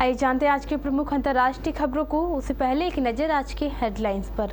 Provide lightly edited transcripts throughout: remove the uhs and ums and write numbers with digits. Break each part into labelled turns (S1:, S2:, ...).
S1: आइए जानते हैं आज की प्रमुख अंतर्राष्ट्रीय खबरों को। उससे पहले एक नजर आज की हेडलाइंस पर।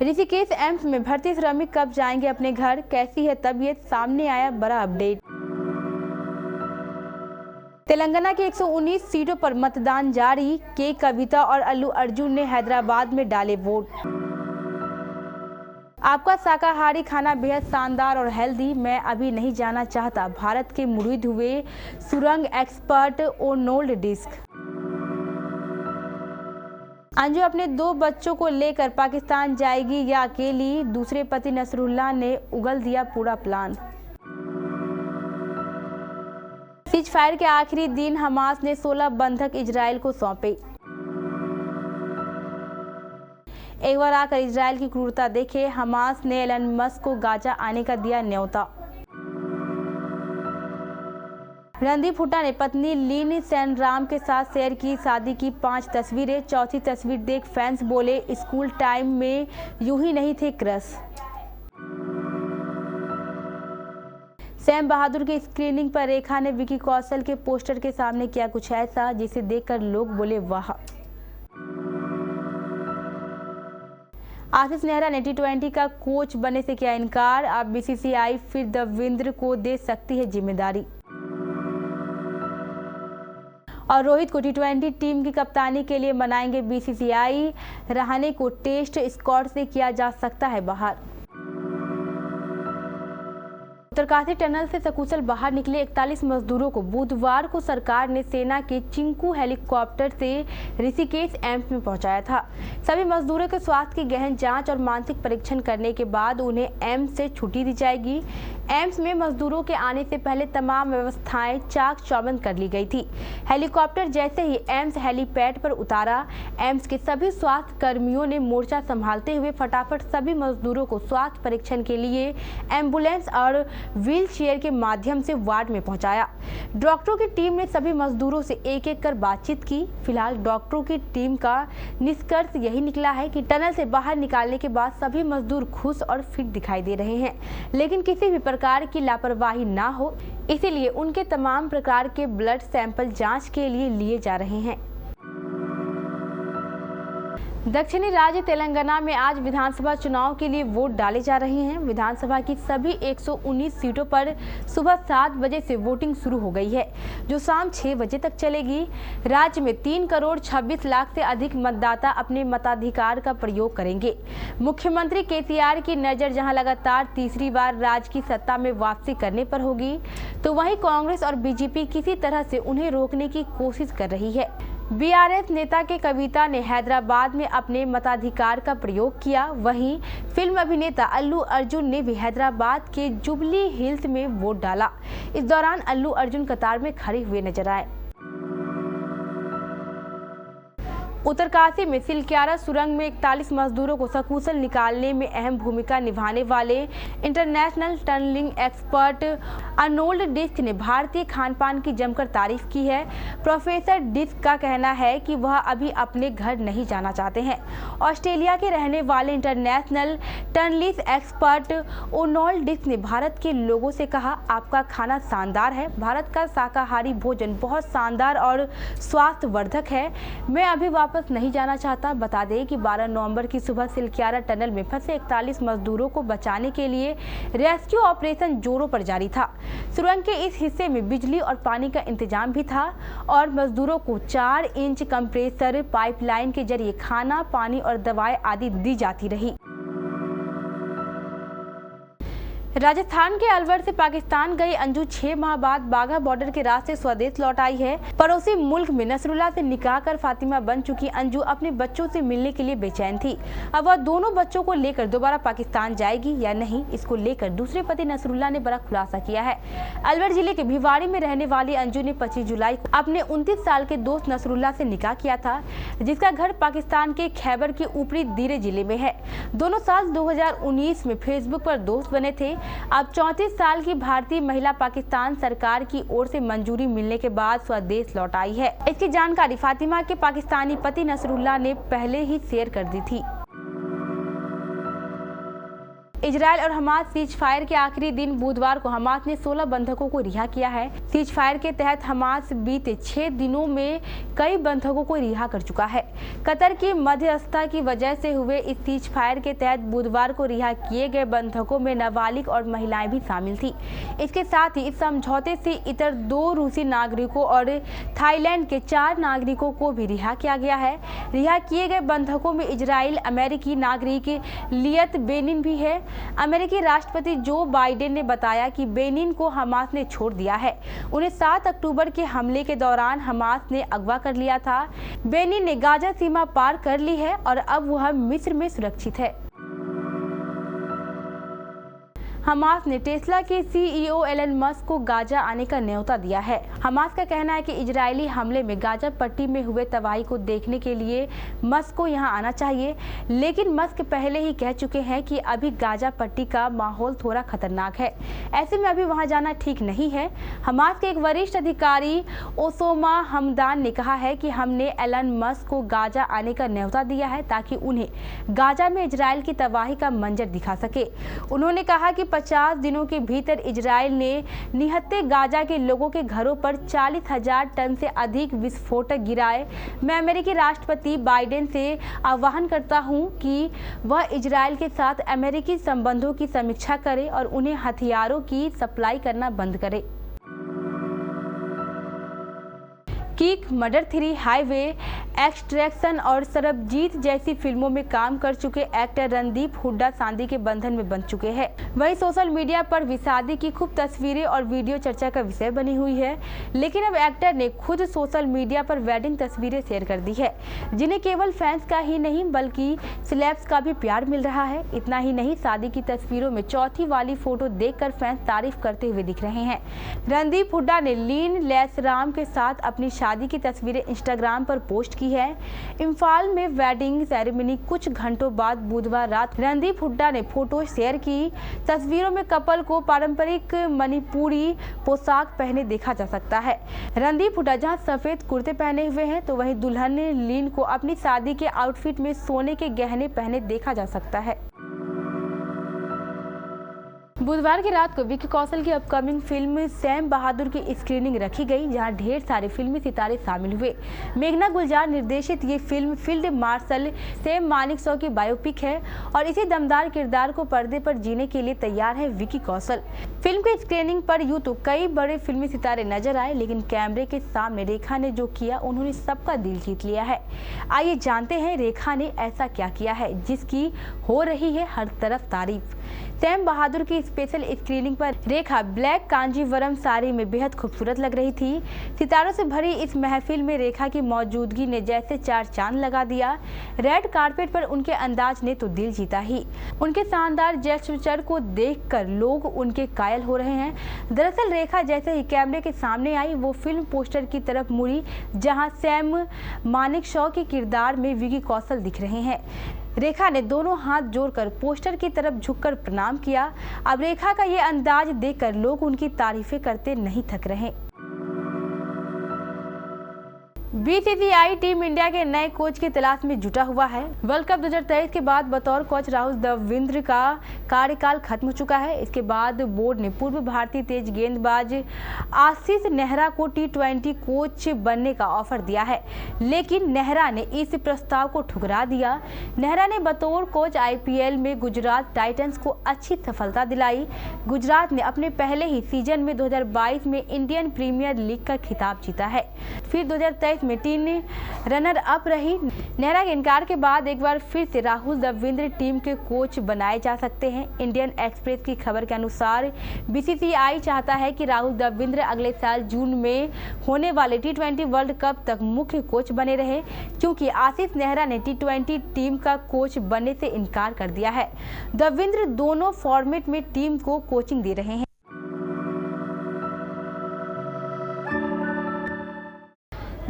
S1: ऋषिकेश एम्स में भर्ती श्रमिक कब जाएंगे अपने घर, कैसी है तबीयत, सामने आया बड़ा अपडेट। तेलंगाना की 119 सीटों पर मतदान जारी, के कविता और अल्लू अर्जुन ने हैदराबाद में डाले वोट। आपका शाकाहारी खाना बेहद शानदार और हेल्दी, मैं अभी नहीं जाना चाहता, भारत के मुरीद हुए सुरंग एक्सपर्ट ओर्नोल्ड डिस्क। अंजू अपने 2 बच्चों को लेकर पाकिस्तान जाएगी या अकेली, दूसरे पति नसरुल्लाह ने उगल दिया पूरा प्लान। सीज फायर के आखिरी दिन हमास ने 16 बंधक इजराइल को सौंपे। एक बार आकर इजराइल की क्रूरता देखे, हमास ने एलन मस्क को गाजा आने का दिया न्योता। रणदीप हुड्डा ने पत्नी लिन सेनराम के साथ शेयर की शादी की 5 तस्वीरें। चौथी तस्वीर देख फैंस बोले, स्कूल टाइम में यूं ही नहीं थे क्रश। सैम बहादुर की स्क्रीनिंग पर रेखा ने विकी कौशल के पोस्टर के सामने किया कुछ ऐसा जिसे देखकर लोग बोले वाह। आशीष नेहरा ने T20 का कोच बनने से किया इनकार, अब बीसीसीआई फिर देवेंद्र को दे सकती है जिम्मेदारी। और रोहित को T20 टीम की कप्तानी के लिए मनाएंगे बीसीसीआई, रहाणे को टेस्ट स्क्वाड से किया जा सकता है बाहर। उत्तरकाशी टनल से सकुशल बाहर निकले 41 मजदूरों को बुधवार को सरकार ने सेना के चिंकू हेलीकॉप्टर से ऋषिकेश एम्स में पहुंचाया था। सभी मजदूरों के स्वास्थ्य की गहन जांच और मानसिक परीक्षण करने के बाद उन्हें एम्स से छुट्टी दी जाएगी। एम्स में मजदूरों के आने से पहले तमाम व्यवस्थाएं चाक चौबंद कर ली गई थी। हेलीकॉप्टर जैसे ही एम्स हेलीपैड पर उतारा, एम्स के सभी स्वास्थ्य कर्मियों ने मोर्चा संभालते हुए फटाफट सभी मजदूरों को स्वास्थ्य परीक्षण के लिए एम्बुलेंस और व्हील चेयर के माध्यम से वार्ड में पहुंचाया। डॉक्टरों की टीम ने सभी मजदूरों से एक एक कर बातचीत की। फिलहाल डॉक्टरों की टीम का निष्कर्ष यही निकला है कि टनल से बाहर निकालने के बाद सभी मजदूर खुश और फिट दिखाई दे रहे हैं, लेकिन किसी भी प्रकार की लापरवाही ना हो, इसीलिए उनके तमाम प्रकार के ब्लड सैंपल जांच के लिए लिए जा रहे हैं। दक्षिणी राज्य तेलंगाना में आज विधानसभा चुनाव के लिए वोट डाले जा रहे हैं। विधानसभा की सभी 119 सीटों पर सुबह 7 बजे से वोटिंग शुरू हो गई है, जो शाम 6 बजे तक चलेगी। राज्य में 3 करोड़ 26 लाख से अधिक मतदाता अपने मताधिकार का प्रयोग करेंगे। मुख्यमंत्री केसीआर की नज़र जहां लगातार तीसरी बार राज्य की सत्ता में वापसी करने पर होगी, तो वहीं कांग्रेस और बीजेपी किसी तरह से उन्हें रोकने की कोशिश कर रही है। बीआरएस नेता के कविता ने हैदराबाद में अपने मताधिकार का प्रयोग किया। वहीं फिल्म अभिनेता अल्लू अर्जुन ने भी हैदराबाद के जुबली हिल्स में वोट डाला। इस दौरान अल्लू अर्जुन कतार में खड़े हुए नजर आए। उत्तरकाशी में सिलक्यारा सुरंग में 41 मजदूरों को सकुशल निकालने में अहम भूमिका निभाने वाले इंटरनेशनल टनलिंग एक्सपर्ट अर्नोल्ड डिस्क ने भारतीय खान पान की जमकर तारीफ की है। प्रोफेसर डिस्क का कहना है कि वह अभी अपने घर नहीं जाना चाहते हैं। ऑस्ट्रेलिया के रहने वाले इंटरनेशनल टनलिंग एक्सपर्ट अर्नोल्ड डिस्क ने भारत के लोगों से कहा, आपका खाना शानदार है, भारत का शाकाहारी भोजन बहुत शानदार और स्वास्थ्यवर्धक है, मैं अभी वापस नहीं जाना चाहता। बता दें कि 12 नवंबर की सुबह सिलक्यारा टनल में फंसे 41 मजदूरों को बचाने के लिए रेस्क्यू ऑपरेशन जोरों पर जारी था। सुरंग के इस हिस्से में बिजली और पानी का इंतजाम भी था और मजदूरों को 4 इंच कंप्रेसर पाइपलाइन के जरिए खाना, पानी और दवाएं आदि दी जाती रही। राजस्थान के अलवर से पाकिस्तान गई अंजू 6 माह बाद बाघा बॉर्डर के रास्ते स्वदेश लौट आई है। पड़ोसी मुल्क में नसरुल्लाह से निकाह कर फातिमा बन चुकी अंजू अपने बच्चों से मिलने के लिए बेचैन थी। अब वह दोनों बच्चों को लेकर दोबारा पाकिस्तान जाएगी या नहीं, इसको लेकर दूसरे पति नसरुल्लाह ने बड़ा खुलासा किया है। अलवर जिले के भिवाड़ी में रहने वाली अंजू ने 25 जुलाई को अपने 29 साल के दोस्त नसरुल्लाह से निकाह किया था, जिसका घर पाकिस्तान के खैबर के ऊपरी दीरे जिले में है। दोनों साल 2019 में फेसबुक पर दोस्त बने थे। अब 34 साल की भारतीय महिला पाकिस्तान सरकार की ओर से मंजूरी मिलने के बाद स्वदेश लौट आई है। इसकी जानकारी फातिमा के पाकिस्तानी पति नसरुल्लाह ने पहले ही शेयर कर दी थी। इजरायल और हमास सीज फायर के आखिरी दिन बुधवार को हमास ने 16 बंधकों को रिहा किया है। सीज फायर के तहत हमास बीते 6 दिनों में कई बंधकों को रिहा कर चुका है। कतर की मध्यस्थता की वजह से हुए इस सीज फायर के तहत बुधवार को रिहा किए गए बंधकों में नाबालिग और महिलाएं भी शामिल थी। इसके साथ ही इस समझौते से इतर 2 रूसी नागरिकों और थाईलैंड के 4 नागरिकों को भी रिहा किया गया है। रिहा किए गए बंधकों में इजराइल, अमेरिकी नागरिक लियत बेनिन भी है। अमेरिकी राष्ट्रपति जो बाइडेन ने बताया कि बेनिन को हमास ने छोड़ दिया है। उन्हें 7 अक्टूबर के हमले के दौरान हमास ने अगवा कर लिया था। बेनिन ने गाजा सीमा पार कर ली है और अब वह मिस्र में सुरक्षित है। हमास ने टेस्ला के सीईओ एलन मस्क को गाजा आने का न्योता दिया है। हमास का कहना है कि इजरायली हमले में गाजा पट्टी में हुए तबाही को देखने के लिए मस्क को यहां आना चाहिए, लेकिन मस्क पहले ही कह चुके हैं कि अभी गाजा पट्टी का माहौल थोड़ा खतरनाक है, ऐसे में अभी वहां जाना ठीक नहीं है। हमास के एक वरिष्ठ अधिकारी ओसामा हमदान ने कहा है कि हमने एलन मस्क को गाजा आने का न्योता दिया है ताकि उन्हें गाजा में इजरायल की तबाही का मंजर दिखा सके। उन्होंने कहा कि 50 दिनों के भीतर इजरायल ने निहत्ते गाजा के लोगों के घरों पर 40,000 टन से अधिक विस्फोटक गिराए। मैं अमेरिकी राष्ट्रपति बाइडेन से आह्वान करता हूं कि वह इजरायल के साथ अमेरिकी संबंधों की समीक्षा करे और उन्हें हथियारों की सप्लाई करना बंद करे। किक, मर्डर 3, हाईवे, एक्सट्रैक्शन और सरबजीत जैसी फिल्मों में काम कर चुके एक्टर रणदीप हुड्डा शादी के बंधन में बंध चुके हैं। वहीं सोशल मीडिया पर शादी की खूब तस्वीरें और वीडियो चर्चा का विषय बनी हुई है, लेकिन अब एक्टर ने खुद सोशल मीडिया पर वेडिंग तस्वीरें शेयर कर दी है, जिन्हें केवल फैंस का ही नहीं बल्कि सेलेब्स का भी प्यार मिल रहा है। इतना ही नहीं, शादी की तस्वीरों में चौथी वाली फोटो देखकर फैंस तारीफ करते हुए दिख रहे हैं। रणदीप हुड्डा ने लीन लैसराम के साथ अपनी शादी की तस्वीरें इंस्टाग्राम पर पोस्ट की है। इम्फाल में वेडिंग सेरेमनी कुछ घंटों बाद बुधवार रात रणदीप हुड्डा ने फोटो शेयर की। तस्वीरों में कपल को पारंपरिक मणिपुरी पोशाक पहने देखा जा सकता है। रणदीप हुड्डा जहां सफेद कुर्ते पहने हुए हैं, तो वहीं दुल्हन लीन को अपनी शादी के आउटफिट में सोने के गहने पहने देखा जा सकता है। बुधवार की रात को विक्की कौशल की अपकमिंग फिल्म सैम बहादुर की स्क्रीनिंग रखी गई, जहां ढेर सारे फिल्मी सितारे शामिल हुए। मेघना गुलजार निर्देशित ये film field marshal Sam Manekshaw की बायोपिक है और इसी दमदार किरदार को पर्दे पर जीने के लिए तैयार है विक्की कौशल। फिल्म की स्क्रीनिंग पर यूं तो कई बड़े फिल्मी सितारे नजर आए, लेकिन कैमरे के सामने रेखा ने जो किया, उन्होंने सबका दिल जीत लिया है। आइए जानते हैं रेखा ने ऐसा क्या किया है जिसकी हो रही है हर तरफ तारीफ। सैम बहादुर की स्पेशल स्क्रीनिंग पर रेखा ब्लैक कांजीवरम साड़ी में बेहद खूबसूरत लग रही थी। सितारों से भरी इस महफिल में रेखा की मौजूदगी ने जैसे 4 चांद लगा दिया। रेड कारपेट पर उनके अंदाज ने तो दिल जीता ही। उनके शानदार जेस्चर को देखकर लोग उनके कायल हो रहे हैं। दरअसल रेखा जैसे ही कैमरे के सामने आई, वो फिल्म पोस्टर की तरफ मुड़ी, जहां सैम मानेकशॉ के किरदार में विक्की कौशल दिख रहे हैं। रेखा ने दोनों हाथ जोड़कर पोस्टर की तरफ झुककर प्रणाम किया। अब रेखा का ये अंदाज देखकर लोग उनकी तारीफें करते नहीं थक रहे। बीसीसीआई टीम इंडिया के नए कोच की तलाश में जुटा हुआ है। वर्ल्ड कप 2023 के बाद बतौर कोच राहुल द्रविड़ का कार्यकाल खत्म हो चुका है। इसके बाद बोर्ड ने पूर्व भारतीय तेज गेंदबाज आशीष नेहरा को T20 कोच बनने का ऑफर दिया है, लेकिन नेहरा ने इस प्रस्ताव को ठुकरा दिया। नेहरा ने बतौर कोच IPL में गुजरात टाइटंस को अच्छी सफलता दिलाई। गुजरात ने अपने पहले ही सीजन में 2022 में इंडियन प्रीमियर लीग का खिताब जीता है, फिर 2023 में 3 रनर अप रही। नेहरा के इनकार के बाद एक बार फिर से राहुल द्रविड़ टीम के कोच बनाए जा सकते हैं। इंडियन एक्सप्रेस की खबर के अनुसार बीसीसीआई चाहता है कि राहुल द्रविड़ अगले साल जून में होने वाले T20 वर्ल्ड कप तक मुख्य कोच बने रहे, क्योंकि आशीष नेहरा ने T20 टीम का कोच बनने से इनकार कर दिया है। द्रविड़ दोनों फॉर्मेट में टीम को कोचिंग दे रहे हैं।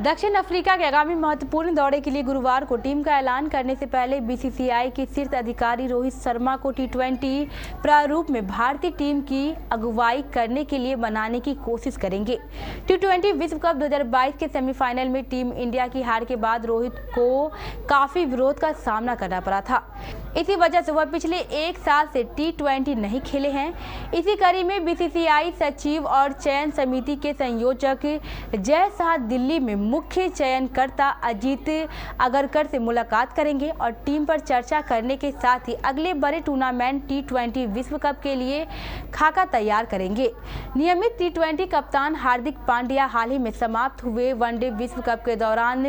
S1: दक्षिण अफ्रीका के आगामी महत्वपूर्ण दौरे के लिए गुरुवार को टीम का ऐलान करने से पहले बीसीसीआई के शीर्ष अधिकारी रोहित शर्मा को टी20 प्रारूप में भारतीय टीम की अगुवाई करने के लिए बनाने की कोशिश करेंगे। टी20 विश्व कप 2022 के सेमीफाइनल में टीम इंडिया की हार के बाद रोहित को काफी विरोध का सामना करना पड़ा था। इसी वजह से वह पिछले एक साल से टी20 नहीं खेले हैं। इसी कड़ी में बीसीसीआई सचिव और चयन समिति के संयोजक जय शाह दिल्ली में मुख्य चयनकर्ता अजीत अगरकर से मुलाकात करेंगे और टीम पर चर्चा करने के साथ ही अगले बड़े टूर्नामेंट टी20 विश्व कप के लिए खाका तैयार करेंगे। नियमित टी20 कप्तान हार्दिक पांड्या हाल ही में समाप्त हुए वनडे विश्व कप के दौरान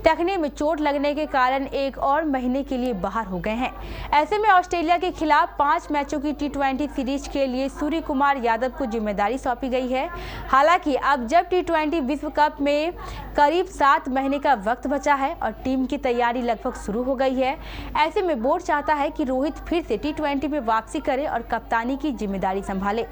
S1: टखने में चोट लगने के कारण एक और महीने के लिए बाहर हो गए हैं। ऐसे में ऑस्ट्रेलिया के खिलाफ 5 मैचों की टी20 सीरीज के लिए सूर्य कुमार यादव को जिम्मेदारी सौंपी गई है। हालांकि अब जब टी20 विश्व कप में करीब 7 महीने का वक्त बचा है और टीम की तैयारी लगभग शुरू हो गई है, ऐसे में बोर्ड चाहता है कि रोहित फिर से टी20 में वापसी करे और कप्तानी की जिम्मेदारी संभाले।